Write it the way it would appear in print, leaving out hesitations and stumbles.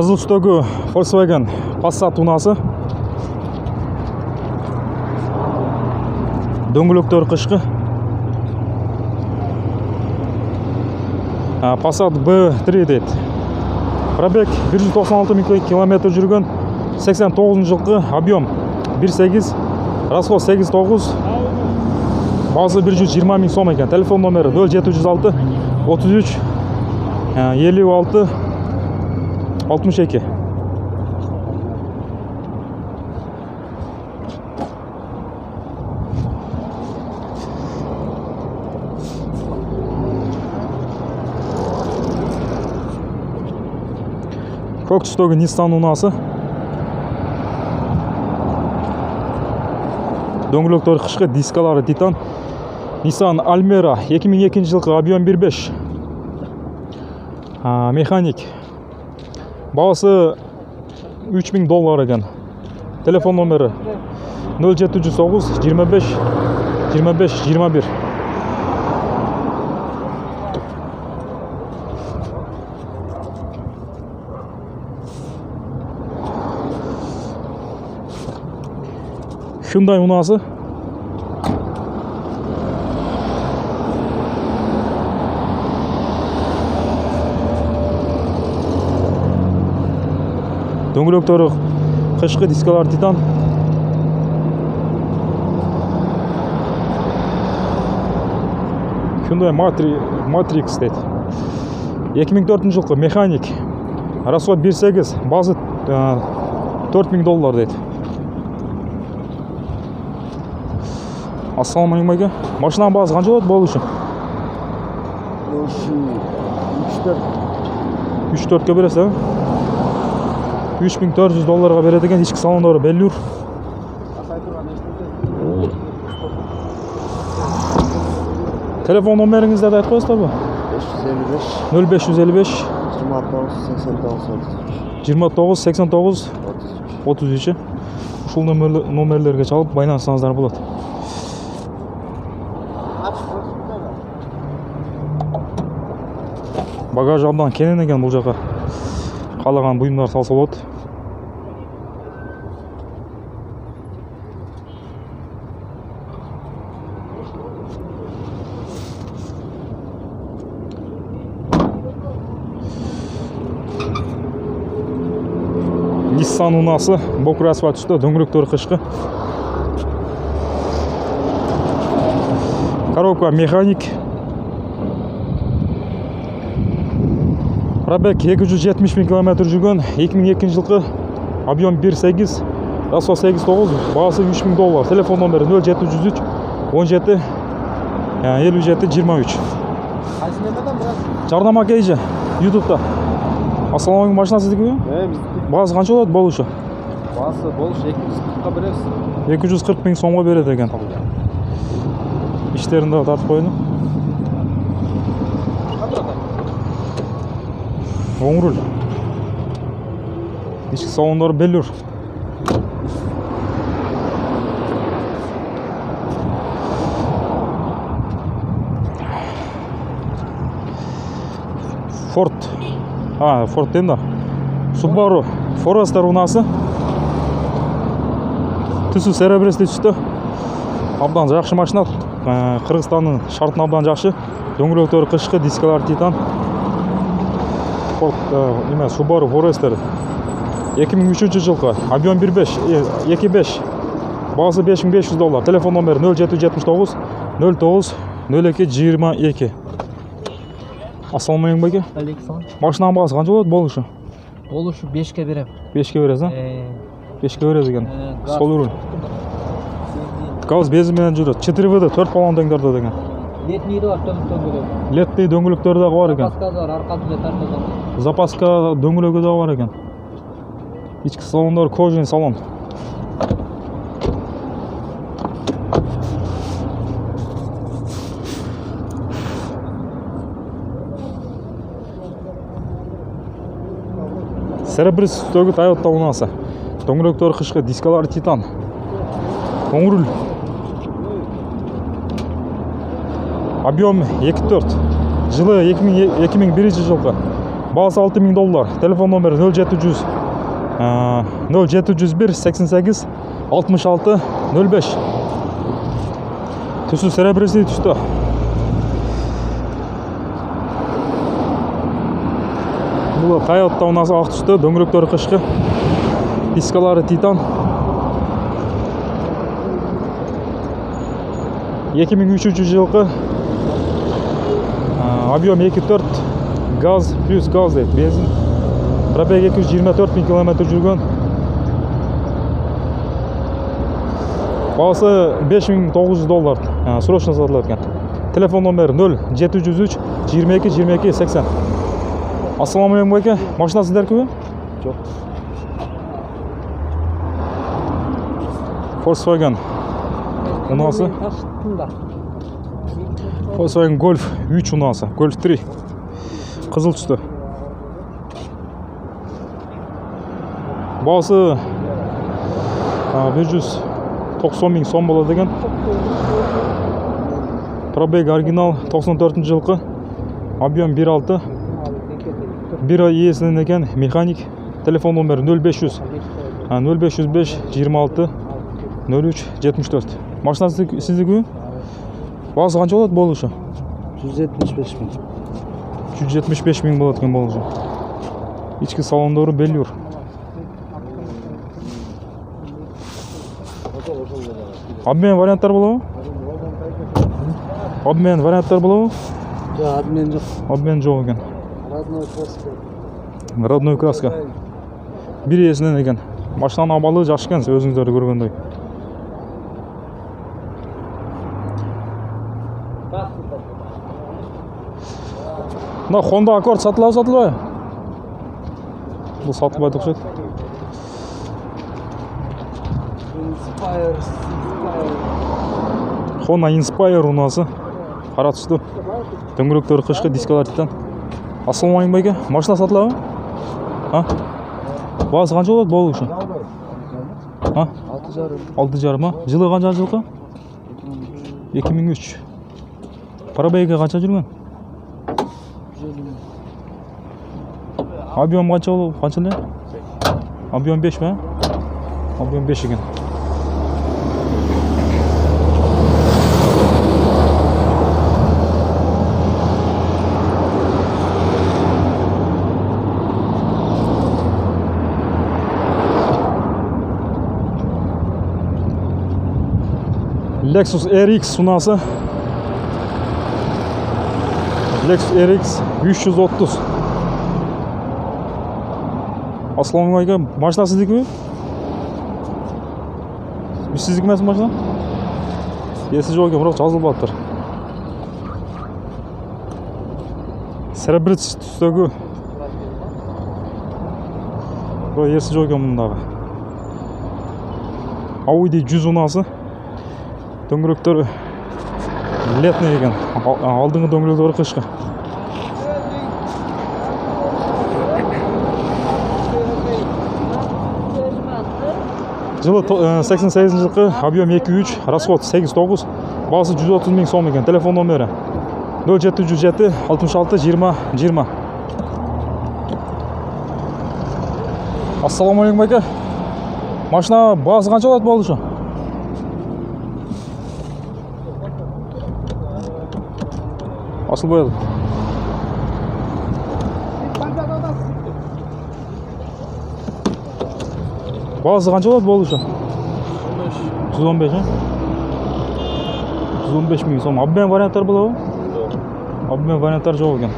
Қызыл түстегі Volkswagen Passat унасы. Дөңгелектері қышқы. Passat B3 дейді. Пробег 196 км жүрген, 89 жылғы, объем 1.8, расход 8.9, базы 120 000 сом екен. Телефон номері 0706 33 56 62. Көк түстегі Nissan унасы. Дөңгелектері қышқы, дискалары титан. Nissan Almera 2002 жылғы, объем 1.5. Механик. Бағасы $3000 екен. Телефон номері 0709 25 25 21. Hyundai унасы. Дөңгелектері қышқы, дискалар титан. Hyundai Matrix дейді. 2004 жылғы, механик. Расход 1.8, базы $4000 дейді. Ассалаумалейкум. Машинаның бағасы қанша болады болу үшін? 3-4-ке бересіз, $3400 береді екен. Ішкі салондары беллюр. Телефон номеріңізді айтып қойсыздар ба? 0555 29 89 33. Ушул номерлерге чалып байланышсаңыздар болады. Багаж абдан кенен екен бұл жаққа. Қалаған бұйымдар салса болады. Nissan унасы, бокыр асфальт түсті, дөңгелектері қышқы. Коробка механик. Пробег 270 000 км жүрген, 2002 жылғы, объем 1.8, расход 8.9, бағасы $3000. Телефон номері 0703 17 57 23. Жарнама кейжі, YouTube'да. Ассалаумалейкум, машинасы декі? Бағасы қанша болады болушы? Бағасы болушы 240-қа бересіз. 240 000 сомға береді екен. Іштерінде тартып қойыны. Оң руль. Ішкі салондары беллюр. Ford деймін. Subaru Forester унасы. Түсі серебресті түсті. Абдан жақшы машина. Қырғызстанның шартын абдан жақшы. Дөңгелектері қышқы, дискалар титан. Subaru Forester 2003 жылғы, объем 2.5, бағасы $5500. Телефон номері 0779 09 02 22. Ассалаумалейкум бәке. Машинаның бағасы қанша болады болушы? Болушы 5-ке берем. 5-ке бересіз, 5-ке бересіз екен. Сол ұрын. Газ безімен жүреді. 4 балон теңдерді деген. Летний бар, дөңгелек. Летний дөңгелектері де бар екен. Запаска бар, арқасында тартады. Запаска дөңгелегі де бар екен. Ішкі салондар кожаный салон. Серебрис түстегі Toyota унасы. Дөңгелектері қышқы, дискалары титан. Оң руль. Объем 2.4. Жылы 2001 жылғы. Бағасы $6000. Телефон номері 0700 0701 88 66 05. Түсі серебряный түсті. Бұл Toyota ұнасы ақ түсті, дөңгелектері қышқы, дискалары титан. 2003 жылғы объем 2.4 газ плюс газ дейді, бензин. Пробег 224 000 км жүрген. Бағасы $5900. Срочно сатылады екен. Телефон номері 0703 22 22 80. Ассаламалейкум байке. Машина сіздеркі бе? Жоқ. Volkswagen ұнасы. Volkswagen Golf 3 ұнасы. Golf 3. Қызыл түсті. Бағасы 190 000 сом болады деген. Пробег оригинал 94 жылғы. Объем 1.6. Bir ay иесінен екен, механик. Телефон номері 0500 0505 26 03 74. Машина сіздікі бе? Бағасы қанша болады болушы? 175 000. 175 000 болады екен болушы. İçki salonları belliyor. Обмен варианттар болады ма? Обмен варианттар болады ма? Жоқ, обмен жоқ. Обмен жоқ екен. Родной краска. Родной краска. Bir иесінен екен. Машинаның амалы жақсы екен, өзіңіздерді көргендей. Мына Honda Accord сатылбай? Бұл сатылбайды ұқсайды. Honda Inspire ұнасы. Қара түсті. Дөңгелектері қышқы, дискалар титан. Ассаламалейкум байке. Машина сатылады ма? Бағасы қанша болады болу үшін? 6,5 ма? Жылы қанша жылғы? 2003. Пробегі қанша жүрген? Объем қанша не? Объем 5 ма? Объем 5 екен. Lexus RX sunası. Lexus RX 330. Assalamualaikum. Машина сіздікі бе? Сіздікі мәсін машина? Есі жоқ екен, бірақ жазылып баттыр. Серебряный түстегі. Бірақ есі жоқ екен мұндағы. Audi 100 ұнасы. Дөңгелектері летный екен. Алдыңғы дөңгелектері қышқы. Жылы 88 жылғы, объем 2.3, расход 8.9, бағасы 130 000 сом екен. Телефон номері 0707 66 20 20. Ассаламалейкум байке. Машина бағасы қанша болады болушы? Asıl boyadı. Bazı kaç olur bu oluşu? 115 ha? 115 000 som. Обмен варианттар болады ма? Обмен варианттар жоқ екен.